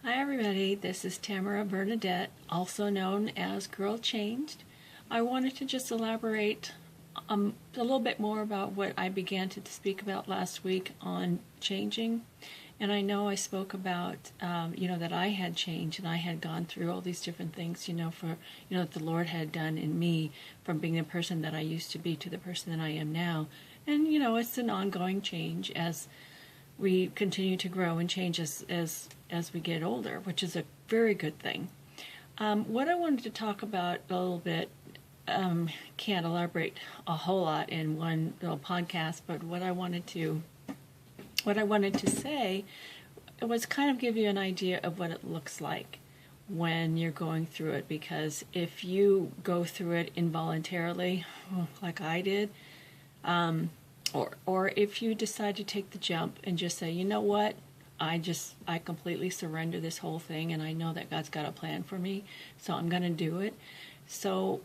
Hi everybody, this is Tamara Bernadette, also known as Girl Changed. I wanted to just elaborate a little bit more about what I began to speak about last week on changing. And I know I spoke about, that I had changed and I had gone through all these different things, that the Lord had done in me from being the person that I used to be to the person that I am now. And, it's an ongoing change as we continue to grow and change as we get older, which is a very good thing. What I wanted to talk about a little bit, can't elaborate a whole lot in one little podcast, but what I wanted to say was kind of give you an idea of what it looks like when you're going through it, because if you go through it involuntarily, like I did, or if you decide to take the jump and just say, you know what, I completely surrender this whole thing, and I know that God's got a plan for me, so I'm going to do it. So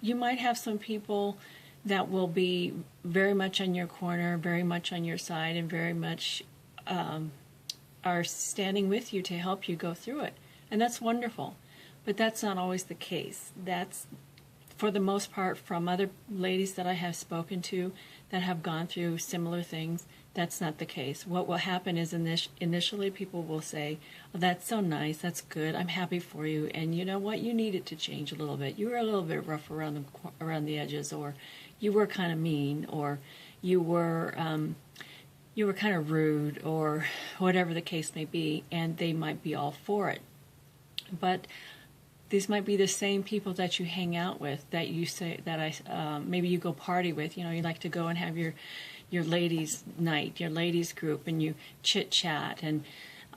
you might have some people that will be very much on your corner, very much on your side, and very much are standing with you to help you go through it. And that's wonderful. But that's not always the case. That's, for the most part, from other ladies that I have spoken to that have gone through similar things, that's not the case. What will happen is initially people will say, oh, that's so nice, that's good, I'm happy for you, and you know what, you needed to change a little bit. You were a little bit rough around the edges, or you were kind of mean, or you were kind of rude, or whatever the case may be, and they might be all for it. But these might be the same people that you hang out with, that you say that maybe you go party with. You like to go and have your ladies' night, your ladies' group, and you chit chat and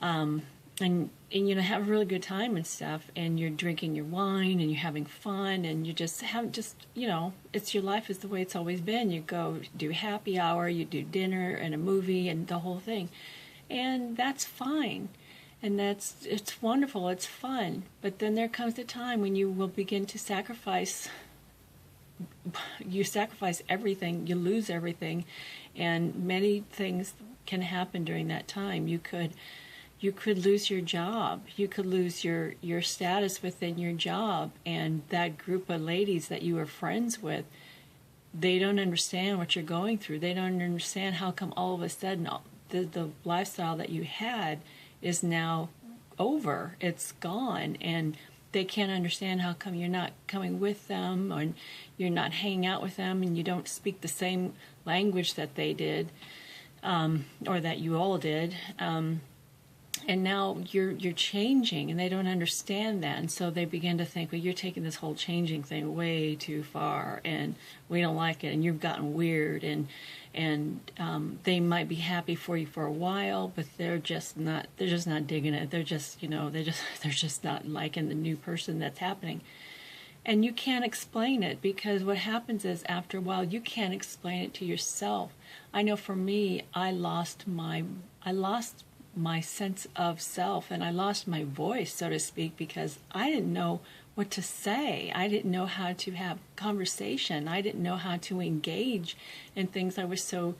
have a really good time and stuff. And you're drinking your wine and you're having fun, and you just it's your life is the way it's always been. You go do happy hour, you do dinner and a movie and the whole thing, and that's fine. And it's wonderful, it's fun. But then there comes a time when you will begin to sacrifice. You sacrifice everything, you lose everything, and many things can happen during that time. You could lose your job, you could lose your status within your job, and that group of ladies that you were friends with, they don't understand what you're going through. They don't understand how come all of a sudden the lifestyle that you had is now over, it's gone, and they can't understand how come you're not coming with them, or you're not hanging out with them, and you don't speak the same language that they did, or that you all did, and now you're changing, and they don't understand that, and so they begin to think, well, you're taking this whole changing thing way too far, and we don't like it, and you've gotten weird, and they might be happy for you for a while, but they're just not digging it. They're just not liking the new person that's happening. And you can't explain it, because what happens is after a while you can't explain it to yourself. I know for me, I lost my sense of self, and I lost my voice, so to speak, because I didn't know what to say. I didn't know how to have conversation. I didn't know how to engage in things I was so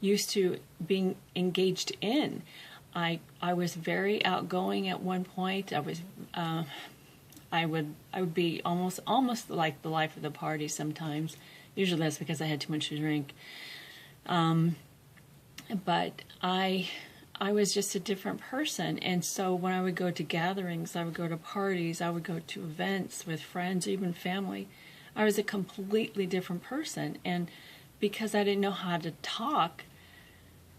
used to being engaged in. I was very outgoing at one point. I would be almost like the life of the party sometimes. Usually that's because I had too much to drink. But I was just a different person, and so when I would go to gatherings, I would go to parties, I would go to events with friends, even family, I was a completely different person. And because I didn't know how to talk,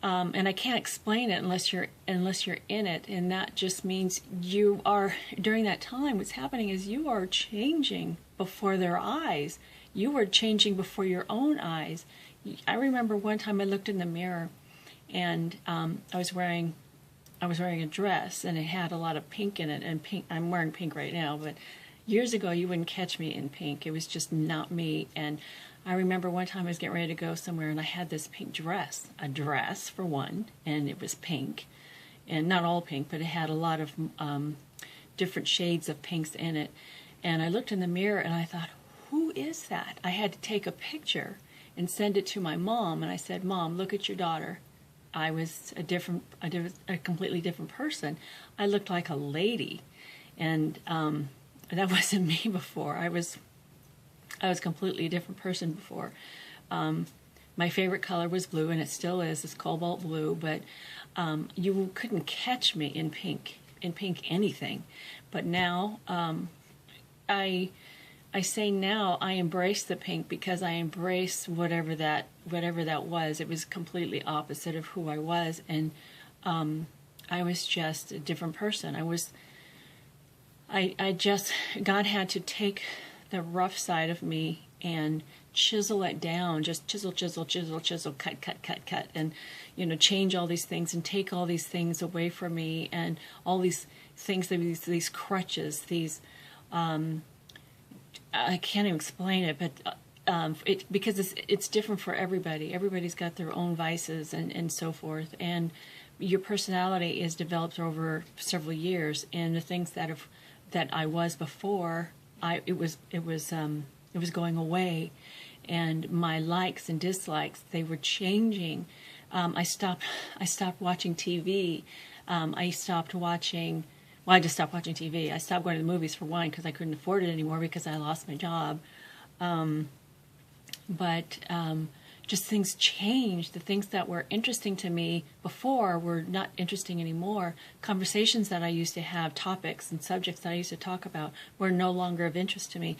and I can't explain it unless you're in it, and that just means you are, during that time, what's happening is you are changing before their eyes. You are changing before your own eyes. I remember one time I looked in the mirror, and I was wearing a dress, and it had a lot of pink in it, and pink. I'm wearing pink right now, but years ago you wouldn't catch me in pink. It was just not me. And I remember one time I was getting ready to go somewhere, and I had this pink dress, a dress for one, and it was pink, and not all pink, but it had a lot of different shades of pinks in it. And I looked in the mirror, and I thought, who is that? I had to take a picture and send it to my mom, and I said, Mom, look at your daughter. I was a completely different person. I looked like a lady, and that wasn't me before. I was a completely different person before. My favorite color was blue, and it still is. It's cobalt blue, but you couldn't catch me in pink anything. But now, I say now I embrace the pink because I embrace whatever that was. It was completely opposite of who I was, and I was just a different person. God had to take the rough side of me and chisel it down, just chisel, cut, and change all these things and take all these things away from me, and all these things, these crutches, these I can't even explain it, but because it's different for everybody. Everybody's got their own vices and so forth, and your personality is developed over several years. And the things that I was before, it was going away, and my likes and dislikes, they were changing. I stopped watching TV. I stopped watching. Well, I just stopped watching TV. I stopped going to the movies for one because I couldn't afford it anymore because I lost my job. But just things changed. The things that were interesting to me before were not interesting anymore. Conversations that I used to have, topics and subjects that I used to talk about, were no longer of interest to me.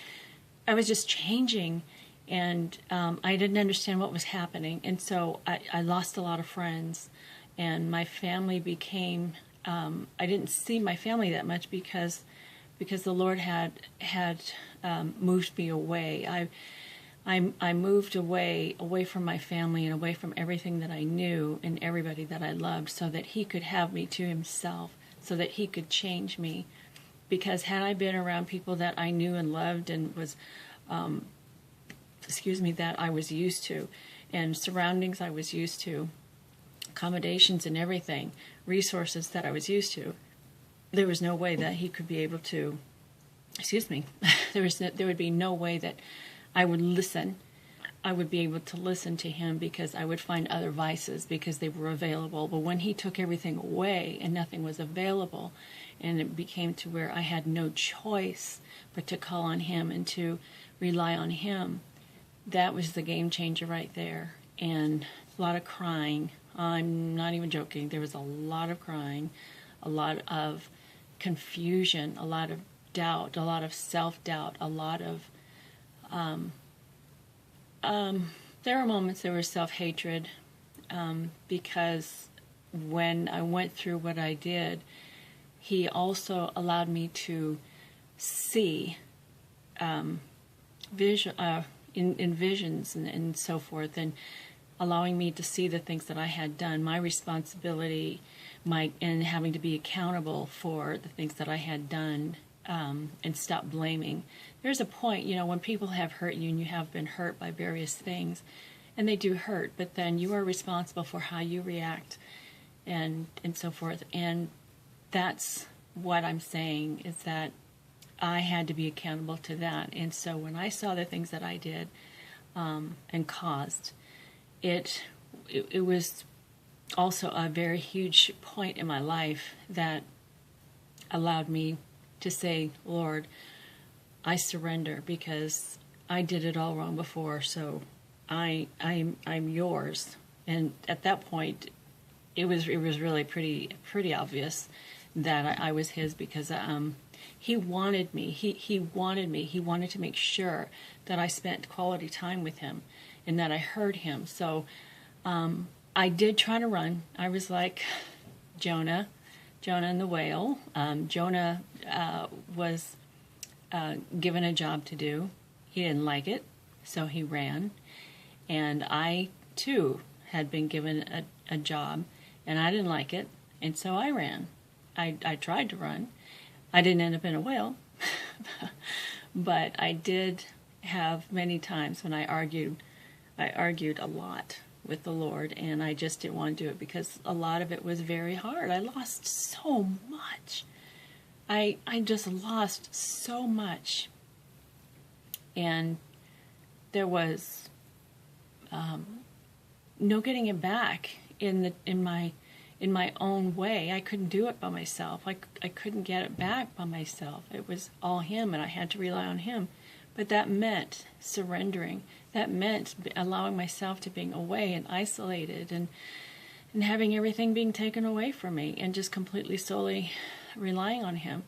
I was just changing, and I didn't understand what was happening. And so I lost a lot of friends, and my family became... I didn't see my family that much because the Lord had moved me away. I moved away from my family and away from everything that I knew and everybody that I loved, so that He could have me to Himself, so that He could change me. Because had I been around people that I knew and loved and was, that I was used to, and surroundings I was used to, accommodations and everything, resources that I was used to, there was no way that He could be able to, there would be no way that I would listen. I would be able to listen to Him, because I would find other vices because they were available. But when He took everything away and nothing was available, and it became to where I had no choice but to call on Him and to rely on Him, that was the game changer right there. And a lot of crying. I'm not even joking. There was a lot of crying, a lot of confusion, a lot of doubt, a lot of self-doubt, a lot of... there were moments there was self-hatred, because when I went through what I did, He also allowed me to see in visions and so forth, and allowing me to see the things that I had done, my responsibility, and having to be accountable for the things that I had done, and stop blaming. There's a point, when people have hurt you and you have been hurt by various things, and they do hurt, but then you are responsible for how you react and so forth. And that's what I'm saying, is that I had to be accountable to that. And so when I saw the things that I did and caused, it was also a very huge point in my life that allowed me to say, Lord, I surrender, because I did it all wrong before, so I'm yours. And at that point, it was really pretty obvious that I was His, because He wanted me. He wanted me. He wanted to make sure that I spent quality time with Him and that I heard Him. So I did try to run. I was like Jonah and the whale. Jonah was given a job to do. He didn't like it, so he ran. And I, too, had been given a job, and I didn't like it, and so I ran. I tried to run. I didn't end up in a whale, but I did have many times when I argued a lot with the Lord, and I just didn't want to do it because a lot of it was very hard. I lost so much. I just lost so much. And there was no getting it back. in my own way. I couldn't do it by myself. I couldn't get it back by myself. It was all him, and I had to rely on him. But that meant surrendering. That meant allowing myself to being away and isolated and having everything being taken away from me and just completely solely relying on him.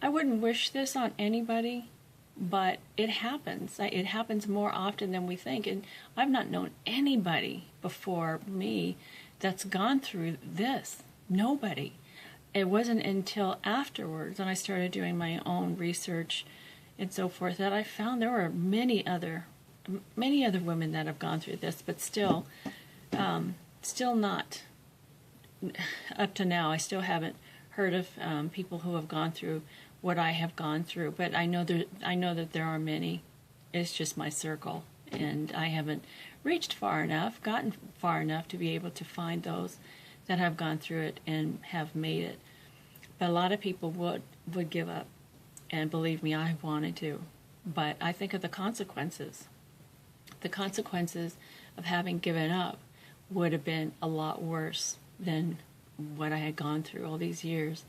I wouldn't wish this on anybody, but it happens. It happens more often than we think. And I've not known anybody before me that's gone through this. Nobody. It wasn't until afterwards, when I started doing my own research and so forth, that I found there were many other women that have gone through this, but still not up to now. I still haven't heard of people who have gone through what I have gone through, but I know that there are many. It's just my circle, and I haven't gotten far enough to be able to find those that have gone through it and have made it. But a lot of people would give up, and believe me, I wanted to. But I think of the consequences. The consequences of having given up would have been a lot worse than what I had gone through all these years.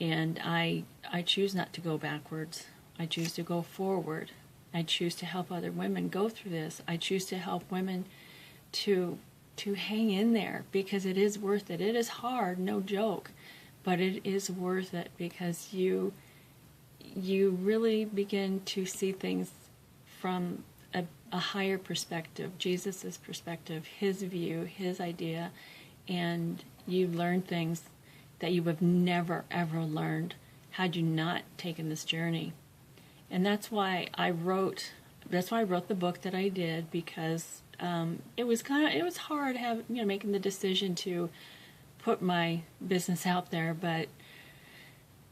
And I choose not to go backwards. I choose to go forward. I choose to help other women go through this. I choose to help women to hang in there, because it is worth it. It is hard, no joke, but it is worth it, because you really begin to see things from a higher perspective, Jesus's perspective, his view, his idea, and you learn things that you would have never, ever learned had you not taken this journey. And that's why I wrote the book that I did, because it was hard making the decision to put my business out there, but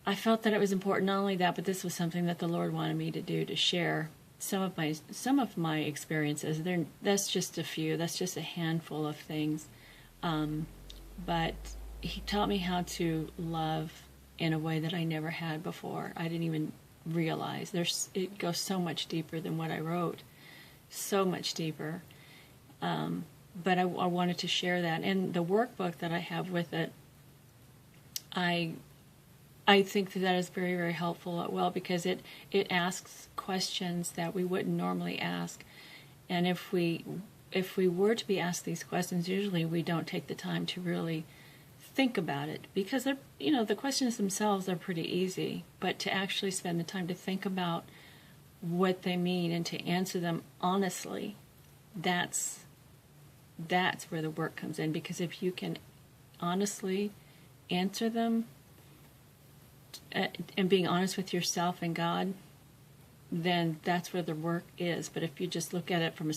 I felt that it was important. Not only that, but this was something that the Lord wanted me to do, to share some of my experiences. That's just a few. That's just a handful of things. But he taught me how to love in a way that I never had before. I didn't even realize. It goes so much deeper than what I wrote. So much deeper. But I wanted to share that. And the workbook that I have with it, I think that is very, very helpful as well, because it asks questions that we wouldn't normally ask. And if we were to be asked these questions, usually we don't take the time to really think about it, because the questions themselves are pretty easy, but to actually spend the time to think about what they mean and to answer them honestly, that's where the work comes in. Because if you can honestly answer them, and being honest with yourself and God, then that's where the work is. But if you just look at it from a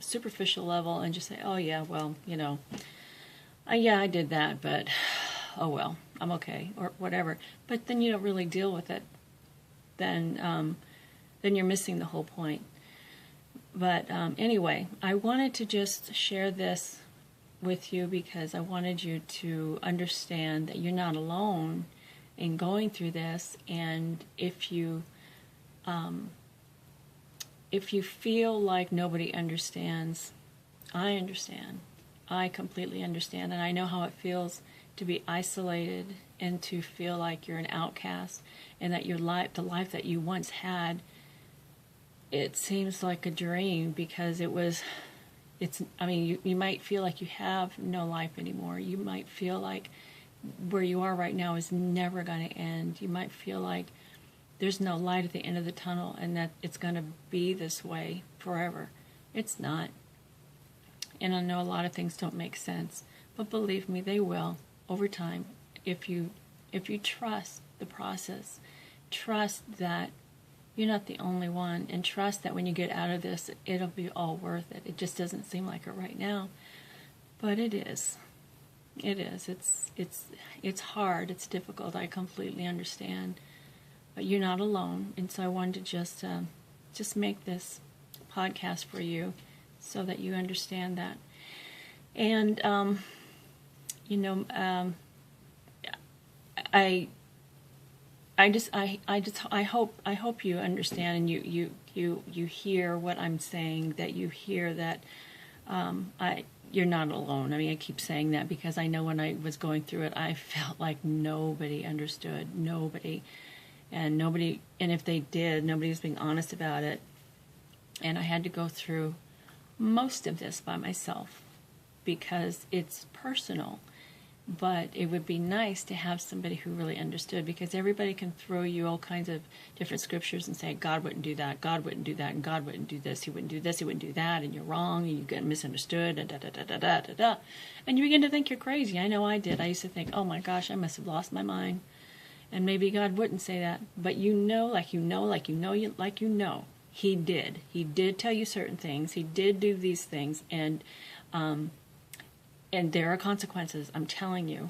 superficial level and just say, oh yeah, well, I did that, but oh well, I'm okay, or whatever. But then you don't really deal with it. Then you're missing the whole point. But anyway, I wanted to just share this with you, because I wanted you to understand that you're not alone in going through this. And if you feel like nobody understands, I understand. I completely understand, and I know how it feels to be isolated and to feel like you're an outcast, and that the life that you once had, it seems like a dream, because you might feel like you have no life anymore. You might feel like where you are right now is never going to end. You might feel like there's no light at the end of the tunnel, and that it's going to be this way forever. It's not. And I know a lot of things don't make sense, but believe me, they will over time. If you trust the process, trust that you're not the only one, and trust that when you get out of this, it'll be all worth it. It just doesn't seem like it right now, but it is. It is. It's hard. It's difficult. I completely understand, but you're not alone. And so I wanted to just make this podcast for you, so that you understand that. And I hope you understand, and you hear what I'm saying, that you hear that you're not alone. I mean, I keep saying that because I know when I was going through it, I felt like nobody understood, nobody. And if they did, nobody was being honest about it. And I had to go through most of this by myself because it's personal. But it would be nice to have somebody who really understood, because everybody can throw you all kinds of different scriptures and say, God wouldn't do that, God wouldn't do that, and God wouldn't do this, he wouldn't do this, he wouldn't do that, and you're wrong, and you get misunderstood, and da-da-da-da-da-da-da. And you begin to think you're crazy. I know I did. I used to think, oh my gosh, I must have lost my mind. And maybe God wouldn't say that. But you know, he did. He did tell you certain things. He did do these things, and there are consequences, I'm telling you.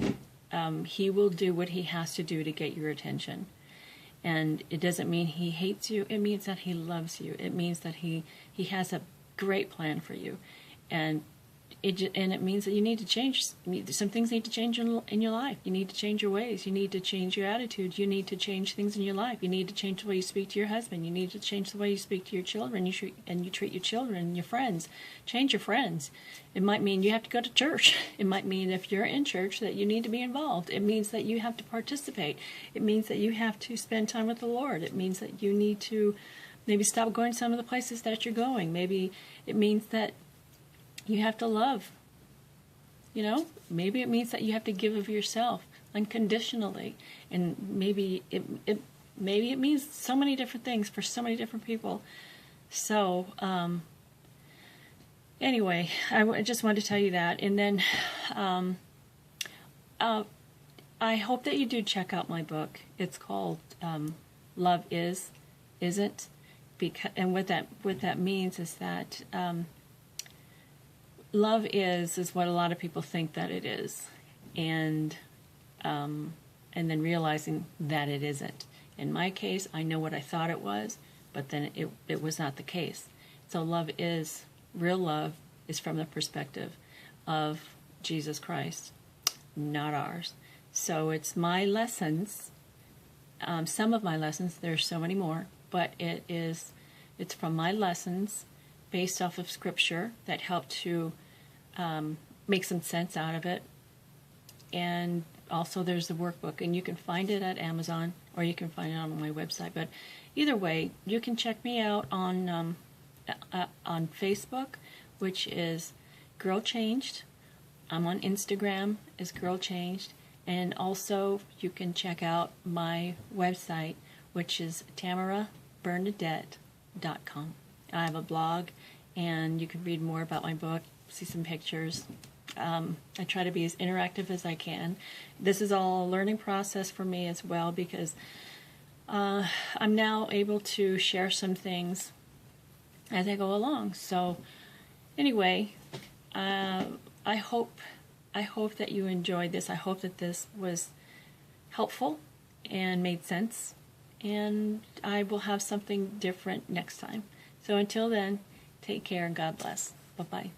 He will do what he has to do to get your attention. And it doesn't mean he hates you. It means that he loves you. It means that he has a great plan for you. And it means that you need to change. Some things need to change in your life. You need to change your ways. You need to change your attitude. You need to change things in your life. You need to change the way you speak to your husband. You need to change the way you speak to your children. You treat your children and your friends. Change your friends. It might mean you have to go to church. It might mean if you're in church that you need to be involved. It means that you have to participate. It means that you have to spend time with the Lord. It means that you need to maybe stop going to some of the places that you're going. Maybe it means that you have to love. Maybe it means that you have to give of yourself unconditionally, and maybe it means so many different things for so many different people. So anyway, I just wanted to tell you that, and then I hope that you do check out my book. It's called Love Is, Isn't, and what that means is that. Love is what a lot of people think that it is, and then realizing that it isn't. In my case, I know what I thought it was, but then it was not the case. So real love is from the perspective of Jesus Christ, not ours. So it's my lessons, some of my lessons. There's so many more, but it's from my lessons based off of Scripture that helped to make some sense out of it. And also there's the workbook, and you can find it at Amazon, or you can find it on my website. But either way, you can check me out on Facebook, which is Girl Changed. I'm on Instagram as Girl Changed. And also you can check out my website, which is TamaraBernadette.com. I have a blog, and you can read more about my book, see some pictures. I try to be as interactive as I can. This is all a learning process for me as well, because I'm now able to share some things as I go along. So anyway, I hope that you enjoyed this. I hope that this was helpful and made sense, and I will have something different next time. So until then, take care and God bless. Bye-bye.